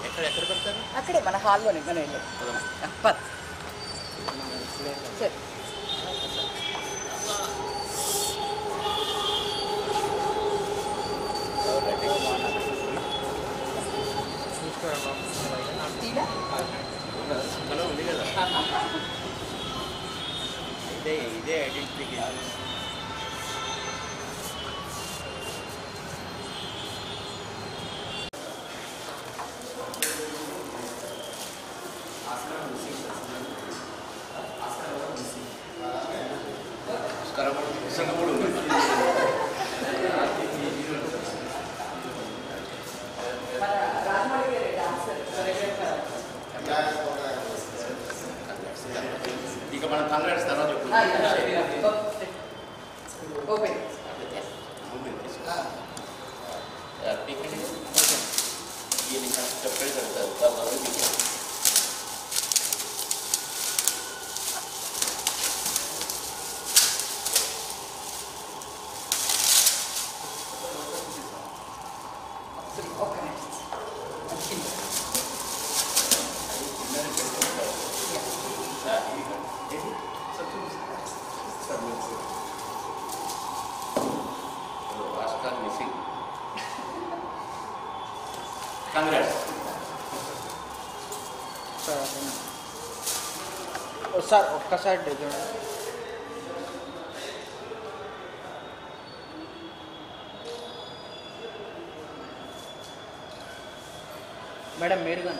ఎక్కడ పెడతారు? అక్కడే మన హాల్లోనే మన ఇల్లు. సరే ఉంది కదా, ఇదే ఐడెంటిఫికేషన్. ఇక మనం కంగ్రాట్స్ తర్వాత కంగ్రాట్స్ సార్ ఒక్కసారి మేడం మీరుగా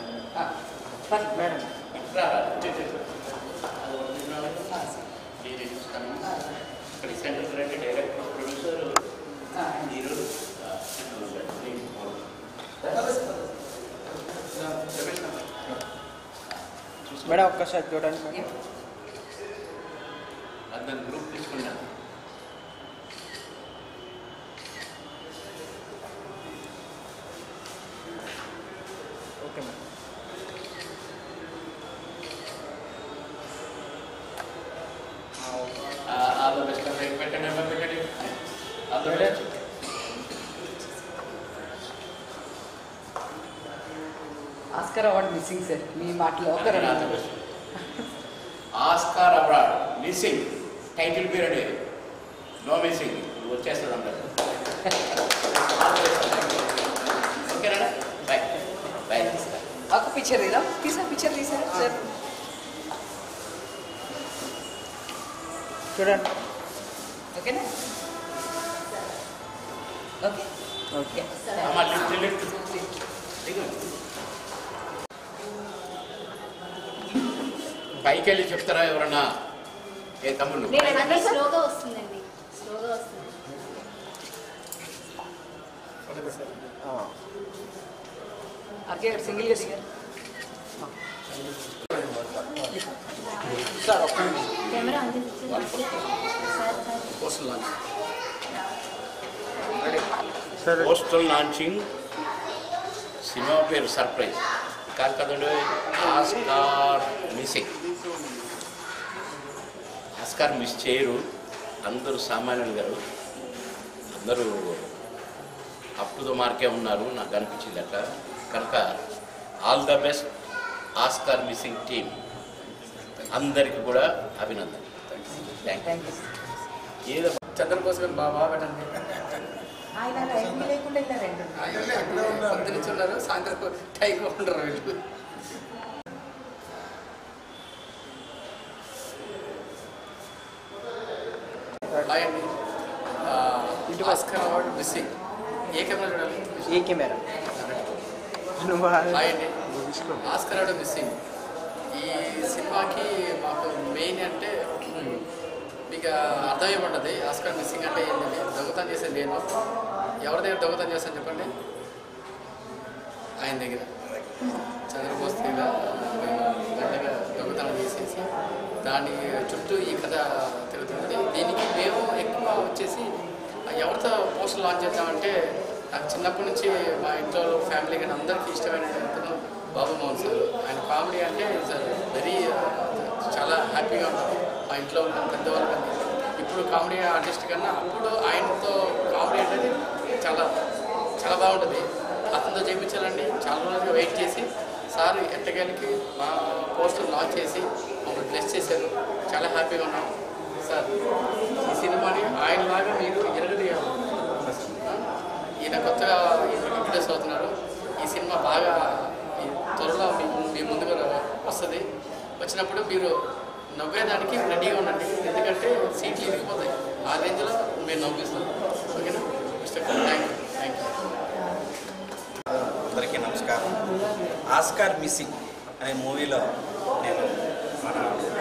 మేడం ఇక్కడ centre director producer hero madam ఒక్కసారి చూడండి మేడం. అందరం గ్రూప్ తీసుకున్నాను. Okay madam. All the best. పెట్టండి పెట్టండి. All the best. Oscar award missing sir మీ మాటలో ఒకరు ఆస్కార్ అవార్డ్ మిస్సింగ్ టైటిల్ పేరు అనేది నో మిస్సింగ్ వచ్చేస్తుంది అందరు. ఓకేనా? Bye bye. ఒక పిక్చర్ పిక్చర్ తీసారా సార్? చూడండి. ఓకేనా? ఓకే ఓకే పైకి వెళ్ళి చెప్తారా ఎవరన్నా? ఏ తమ్ముళ్ళు స్లోగా వస్తుందండి, స్లోగా వస్తుంది. అదే సింగిల్గా దిగారు సార్ ఒక్క కెమెరా పోస్టల్ లాంచ్ సరే పోస్టల్ లాంచింగ్ సినిమా పేరు సర్ప్రైజ్ కాదు కదండి. Oscar missing. ఆస్కార్ మిస్ చేయరు అందరూ, సామాన్యులు గారు అందరూ అప్ టు ద మార్కే ఉన్నారు నాకు అనిపించింది అట్లా. కనుక all the best Oscar missing team అందరికీ కూడా అభినందన. Thank you. ఏదో చంద్రబోస్ బాగా పెట్టండి. ఆయన టైం లేకుండా ఇలా రెండు పొద్దునుంచి ఉన్నారు, సాయంత్రం టైం ఉండరు వీళ్ళు. అండి ఆస్కార్ అవార్డు మిస్సింగ్. ఏ కెమెరా చూడాలి? ఏ కెమెరా? హాయ్ అండి. ఆస్కార్ అవార్డు మిస్సింగ్ ఈ సినిమాకి మాకు మెయిన్ అంటే మీకు అర్థమైపడ్డది. ఆస్కార్ మిస్సింగ్ అంటే ఏంటంటే దొంగతనం చేసేది నేను. ఎవరి దగ్గర దొంగతనం చేస్తాను చెప్పండి? ఆయన దగ్గర చంద్రబోస్ దగ్గర గంటగా దొంగతనం చేసేసి దాని చుట్టూ ఈ కథ తిరుగుతుంది. దీనికి మేము ఎక్కువ వచ్చేసి ఎవరితో పోస్టర్ లాంచ్ చేద్దామంటే నాకు చిన్నప్పటి నుంచి మా ఇంట్లో ఫ్యామిలీ కానీ అందరికీ ఇష్టమైన బాబు మోహన్ సార్. ఆయన కామెడీ అంటే వెరీ చాలా హ్యాపీగా ఉన్నాం. మా ఇంట్లో ఉన్న పెద్దవాళ్ళు కానీ ఇప్పుడు కామెడీ ఆర్టిస్ట్ కన్నా అప్పుడు ఆయనతో కామెడీ అనేది చాలా చాలా బాగుంటుంది. అతనితో చేయించాలండి చాలా రోజులుగా వెయిట్ చేసి సార్ ఎట్టగానికి మా పోస్టర్ లాంచ్ చేసి మమ్మల్ని బ్లెస్ చేశారు. చాలా హ్యాపీగా ఉన్నాం సార్. ఈ సినిమాని ఆయనలాగా మీరు ఎరగదీయాలి. ఈయన కొత్తగా ఇంట్రెస్ట్ అవుతున్నారు. ఈ సినిమా బాగా త్వరలో మీ ముందుగా వస్తుంది. వచ్చినప్పుడు మీరు నవ్వేదానికి రెడీగా ఉండండి, ఎందుకంటే సీట్లు ఇరిగిపోతాయి. ఆ రేంజ్లో మీరు నవ్విస్తాం. ఓకేనా మిస్టర్ థ్యాంక్ యూ. అందరికీ నమస్కారం. ఆస్కార్ మిస్సింగ్ అనే మూవీలో నేను మన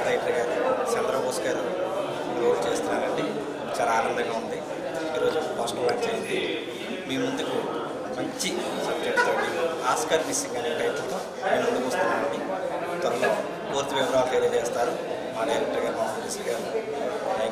రైటర్ గారు చంద్రబోస్ గారు రోల్ చేస్తున్నానండి. చాలా ఆనందంగా ఉంది. ఈరోజు పోస్టర్ లాంచ్ అయింది. మీ ముందుకు మంచి సబ్జెక్ట్ తోటి ఆస్కార్ మిస్సింగ్ అనే టైటిల్తో నేను ముందుకు వస్తున్నానండి. త్వరలో పూర్తి వివరాలు తెలియజేస్తారు మా డైరెక్టర్ గారు, మా ప్రొడ్యూసర్ గారు. Thank you.